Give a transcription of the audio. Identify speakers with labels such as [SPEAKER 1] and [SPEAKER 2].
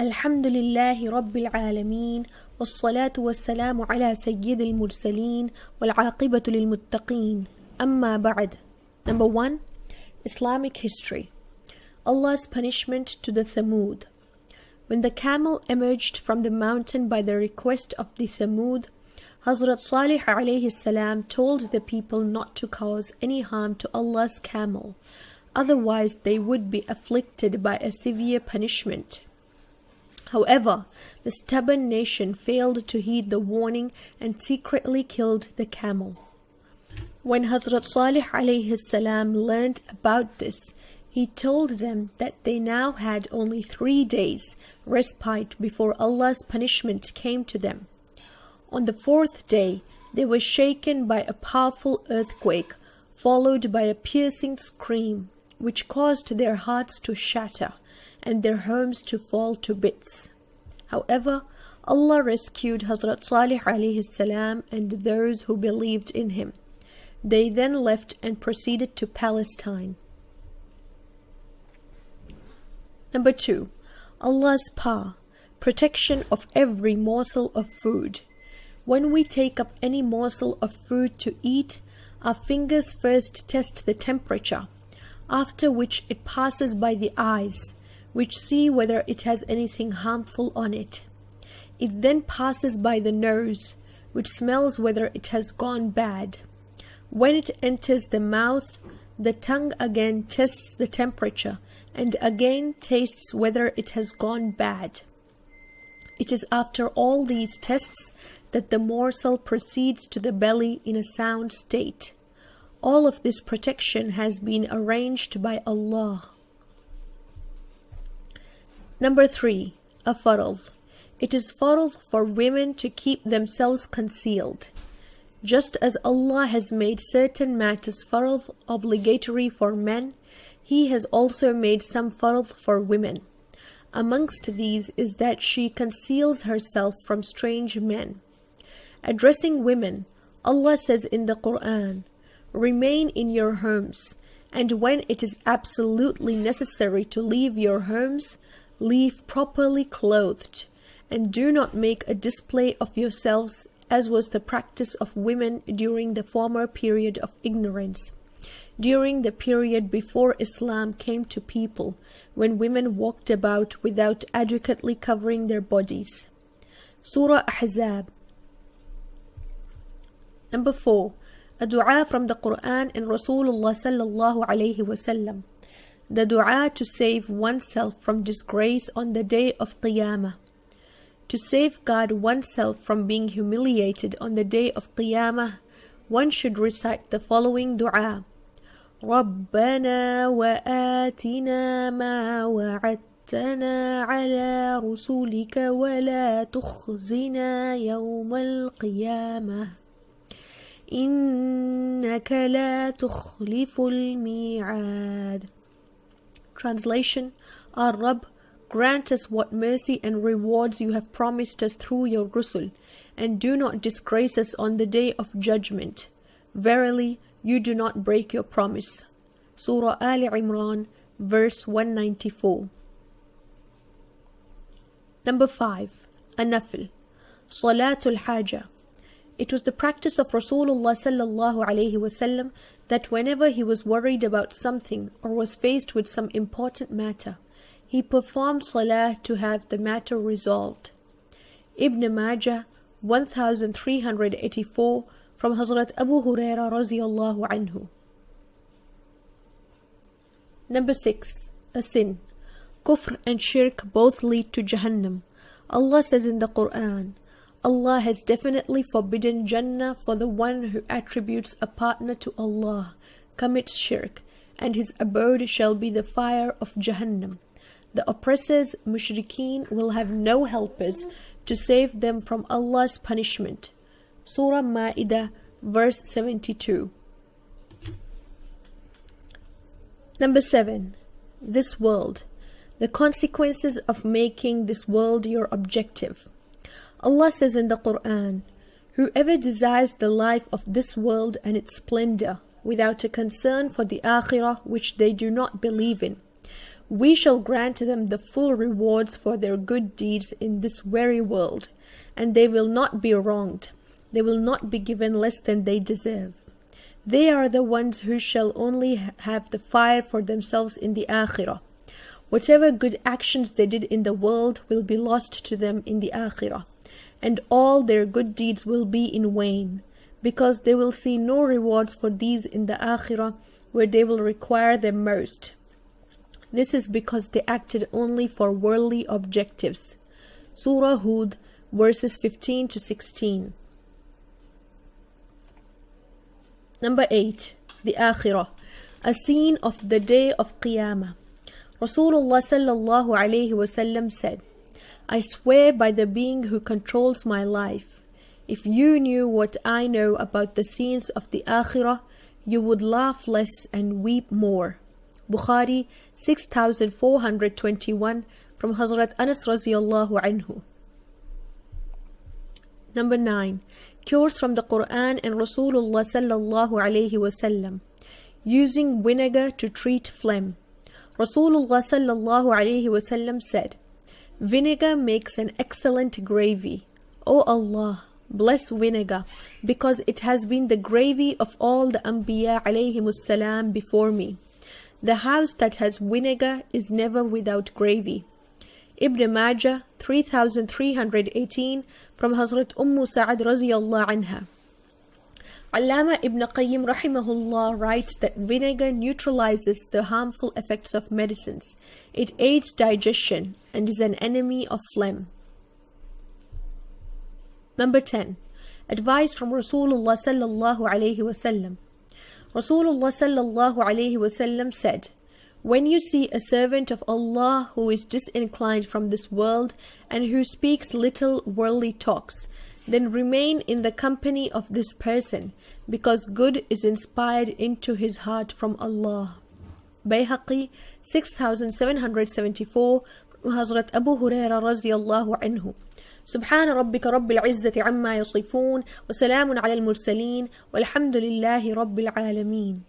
[SPEAKER 1] الحمد لله رب العالمين والصلاة والسلام على سيد المرسلين والعاقبة للمتقين أما بعد. Number 1. Islamic history. Allah's punishment to the Thamud. When the camel emerged from the mountain by the request of the Thamud, Hazrat Salih alayhi salam told the people not to cause any harm to Allah's camel, otherwise they would be afflicted by a severe punishment. However, the stubborn nation failed to heed the warning and secretly killed the camel. When Hazrat Salih alayhi salam learned about this, he told them that they now had only 3 days respite before Allah's punishment came to them. On the 4th day, they were shaken by a powerful earthquake, followed by a piercing scream, which caused their hearts to shatter and their homes to fall to bits. However, Allah rescued Hazrat Salih alayhi salam and those who believed in him. They then left and proceeded to Palestine. Number 2. Allah's power, protection of every morsel of food. When we take up any morsel of food to eat, our fingers first test the temperature, after which it passes by the eyes, which see whether it has anything harmful on it. It then passes by the nose, which smells whether it has gone bad. When it enters the mouth, the tongue again tests the temperature and again tastes whether it has gone bad. It is after all these tests that the morsel proceeds to the belly in a sound state. All of this protection has been arranged by Allah. Number 3. A farḍ. It is farḍ for women to keep themselves concealed. Just as Allah has made certain matters farḍ obligatory for men, He has also made some farḍ for women. Amongst these is that she conceals herself from strange men. Addressing women, Allah says in the Quran, "Remain in your homes, and when it is absolutely necessary to leave your homes, leave properly clothed, and do not make a display of yourselves as was the practice of women during the former period of ignorance, during the period before Islam came to people, when women walked about without adequately covering their bodies." Surah Ahzab. Number 4. A dua from the Quran and Rasulullah sallallahu alayhi wasallam. The dua to save oneself from disgrace on the day of Qiyamah. To safeguard oneself from being humiliated on the day of Qiyamah, one should recite the following dua. رَبَّنَا وَآتِنَا مَا وَعَدتَّنَا عَلَى رُسُلِكَ وَلَا تُخْزِنَا يَوْمَ الْقِيَامَةِ إِنَّكَ لَا تُخْلِفُ الْمِيعَادِ. Translation: Our Rabb, grant us what mercy and rewards you have promised us through your Rusul, and do not disgrace us on the day of judgment. Verily, you do not break your promise. Surah Ali Imran, verse 194. Number 5. An-Nafl. Salatul Haja. It was the practice of Rasulullah sallallahu alayhi wasallam that whenever he was worried about something or was faced with some important matter, he performed salah to have the matter resolved. Ibn Majah 1384 from Hazrat Abu Hurairah radiyallahu anhu. Number 6. A sin. Kufr and shirk both lead to Jahannam. Allah says in the Quran, Allah has definitely forbidden Jannah for the one who attributes a partner to Allah, commits shirk, and his abode shall be the fire of Jahannam. The oppressors, mushrikeen, will have no helpers to save them from Allah's punishment. Surah Ma'idah, verse 72. Number 7. This world. The consequences of making this world your objective. Allah says in the Quran, "Whoever desires the life of this world and its splendor, without a concern for the Akhirah which they do not believe in, We shall grant them the full rewards for their good deeds in this very world, and they will not be wronged. They will not be given less than they deserve. They are the ones who shall only have the fire for themselves in the Akhirah. Whatever good actions they did in the world will be lost to them in the Akhirah, and all their good deeds will be in vain, because they will see no rewards for these in the Akhirah, where they will require them most. This is because they acted only for worldly objectives. Surah Hud, verses 15 to 16. Number 8. The Akhirah, a scene of the day of Qiyamah. Rasulullah sallallahu alayhi wasallam said, I swear by the being who controls my life, if you knew what I know about the scenes of the Akhirah, you would laugh less and weep more. Bukhari 6421 from Hazrat Anas radiallahu anhu. Number 9. Cures from the Quran and Rasulullah sallallahu alayhi wasallam. Using vinegar to treat phlegm. Rasulullah sallallahu alayhi wasallam said, vinegar makes an excellent gravy. O Allah, bless vinegar, because it has been the gravy of all the Anbiya alayhimus salam before me. The house that has vinegar is never without gravy. Ibn Majah 3318 from Hazrat Sa'ad raziyallahu anha. Allama Ibn Qayyim rahimahullah writes that vinegar neutralizes the harmful effects of medicines. It aids digestion and is an enemy of phlegm. Number 10. Advice from Rasulullah sallallahu alayhi wasallam. Rasulullah sallallahu alayhi wasallam said, when you see a servant of Allah who is disinclined from this world and who speaks little worldly talks, then remain in the company of this person, because good is inspired into his heart from Allah. Bayhaqi 6774 from Hazrat Abu Huraira radiyallahu anhu. سبحان ربك رب العزة عما يصفون وسلام على المرسلين والحمد لله رب العالمين.